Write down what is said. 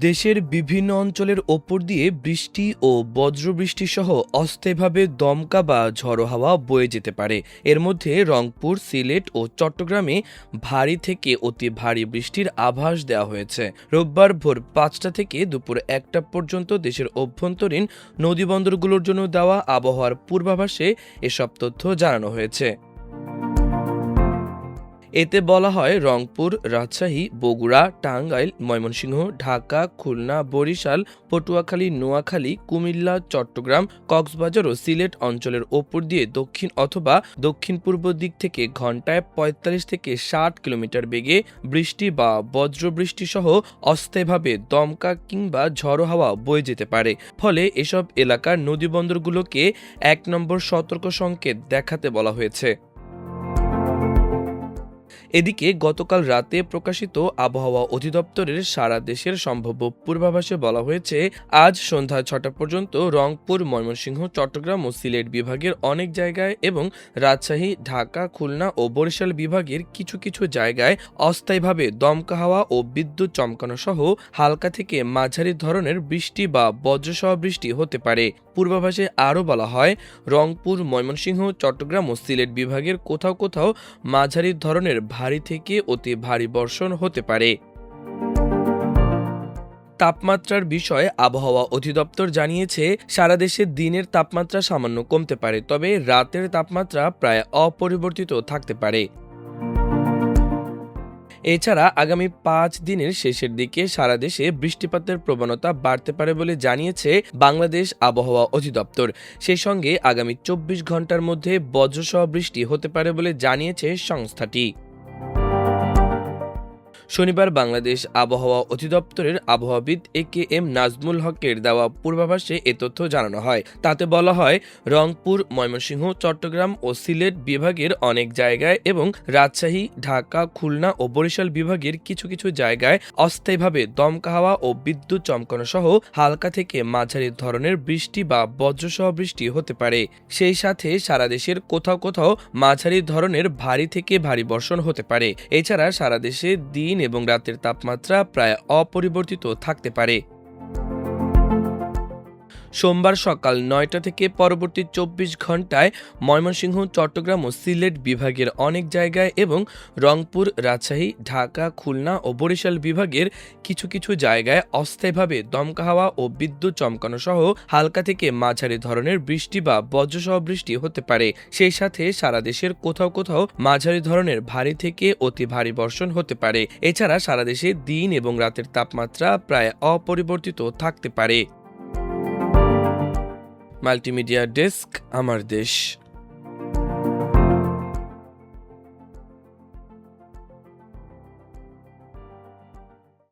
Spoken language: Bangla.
দেশের বিভিন্ন অঞ্চলের ওপর দিয়ে বৃষ্টি ও বজ্রবৃষ্টি সহ অস্থায়ীভাবে দমকা বা ঝড়ো হাওয়া বয়ে যেতে পারে। এর মধ্যে রংপুর, সিলেট ও চট্টগ্রামে ভারী থেকে অতি ভারী বৃষ্টির আভাস দেওয়া হয়েছে। রোববার ভোর ৫টা থেকে দুপুর ১টা পর্যন্ত দেশের অভ্যন্তরীণ নদীবন্দরগুলোর জন্য দেওয়া আবহাওয়ার পূর্বাভাসে এসব তথ্য জানানো হয়েছে। এতে বলা হয়, রংপুর, রাজশাহী, বগুড়া, টাঙ্গাইল, ময়মনসিংহ, ঢাকা, খুলনা, বরিশাল, পটুয়াখালী, নোয়াখালী, কুমিল্লা, চট্টগ্রাম, কক্সবাজার ও সিলেট অঞ্চলের ওপর দিয়ে দক্ষিণ অথবা দক্ষিণ পূর্ব দিক থেকে ঘন্টায় ৪৫ থেকে ৬০ কিলোমিটার বেগে বৃষ্টি বা বজ্রবৃষ্টি সহ অস্থায়ীভাবে দমকা কিংবা ঝড়ো হাওয়া বয়ে যেতে পারে। ফলে এসব এলাকার নদীবন্দরগুলোকে ১ নম্বর সতর্ক সংকেত দেখাতে বলা হয়েছে। এদিকে গতকাল রাতে প্রকাশিত আবহাওয়া অধিদপ্তরের সারা দেশের সম্ভাব্য পূর্বাভাসে বলা হয়েছে, আজ সন্ধ্যা ৬টা পর্যন্ত রংপুর, ময়মনসিংহ, চট্টগ্রাম ও সিলেট বিভাগের অনেক জায়গায় এবং রাজশাহী, ঢাকা, খুলনা ও বরিশাল বিভাগের কিছু কিছু জায়গায় অস্থায়ীভাবে দমকা হাওয়া ও বিদ্যুৎ চমকানো সহ হালকা থেকে মাঝারি ধরনের বৃষ্টি বা বজ্রসহ বৃষ্টি হতে পারে। পূর্বাভাসে আরও বলা হয়, রংপুর, ময়মনসিংহ, চট্টগ্রাম ও সিলেট বিভাগের কোথাও কোথাও মাঝারি ধরনের ভারী থেকে অতি ভারী বর্ষণ হতে পারে। তাপমাত্রার বিষয়ে আবহাওয়া অধিদপ্তর জানিয়েছে, সারা দেশে দিনের তাপমাত্রা সামান্য কমতে পারে, তবে রাতের তাপমাত্রা প্রায় অপরিবর্তিত থাকতে পারে। এছাড়া আগামী ৫ দিনের শেষের দিকে সারা দেশে বৃষ্টিপাতের প্রবণতা বাড়তে পারে বলে জানিয়েছে বাংলাদেশ আবহাওয়া অধিদপ্তর। সেই সঙ্গে আগামী ২৪ ঘন্টার মধ্যে বজ্রসহ বৃষ্টি হতে পারে বলে জানিয়েছে সংস্থাটি। শনিবার বাংলাদেশ আবহাওয়া অধিদপ্তরের আবহাওয়াবিদ একেএম নাজমুল হকের দেওয়া পূর্বাভাসে এ তথ্য জানানো হয়। তাতে বলা হয়, রংপুর, ময়মনসিংহ, চট্টগ্রাম ও সিলেট বিভাগের অনেক জায়গায় এবং রাজশাহী, ঢাকা, খুলনা ও বরিশাল বিভাগের কিছু কিছু জায়গায় অস্থায়ীভাবে দমকা হাওয়া ও বিদ্যুৎ চমকানো সহ হালকা থেকে মাঝারি ধরনের বৃষ্টি বা বজ্রসহ বৃষ্টি হতে পারে। সেই সাথে সারা দেশের কোথাও কোথাও মাঝারি ধরনের ভারী থেকে ভারী বর্ষণ হতে পারে। এছাড়া সারা দেশে দিন এবং রাতের তাপমাত্রা প্রায় অপরিবর্তিত থাকতে পারে। সোমবার সকাল ৯টা থেকে পরবর্তী ২৪ ঘন্টায় ময়মনসিংহ, চট্টগ্রাম ও সিলেট বিভাগের অনেক জায়গায় এবং রংপুর, রাজশাহী, ঢাকা, খুলনা ও বরিশাল বিভাগের কিছু কিছু জায়গায় অস্থায়ীভাবে দমকা হাওয়া ও বিদ্যুৎ চমকানো সহ হালকা থেকে মাঝারি ধরনের বৃষ্টি বা বজ্রসহ বৃষ্টি হতে পারে। সেই সাথে সারা দেশের কোথাও কোথাও মাঝারি ধরনের ভারী থেকে অতি ভারী বর্ষণ হতে পারে। এছাড়া সারা দেশে দিন এবং রাতের তাপমাত্রা প্রায় অপরিবর্তিত থাকতে পারে। মাল্টিমিডিয়া ডেস্ক, আমার দেশ।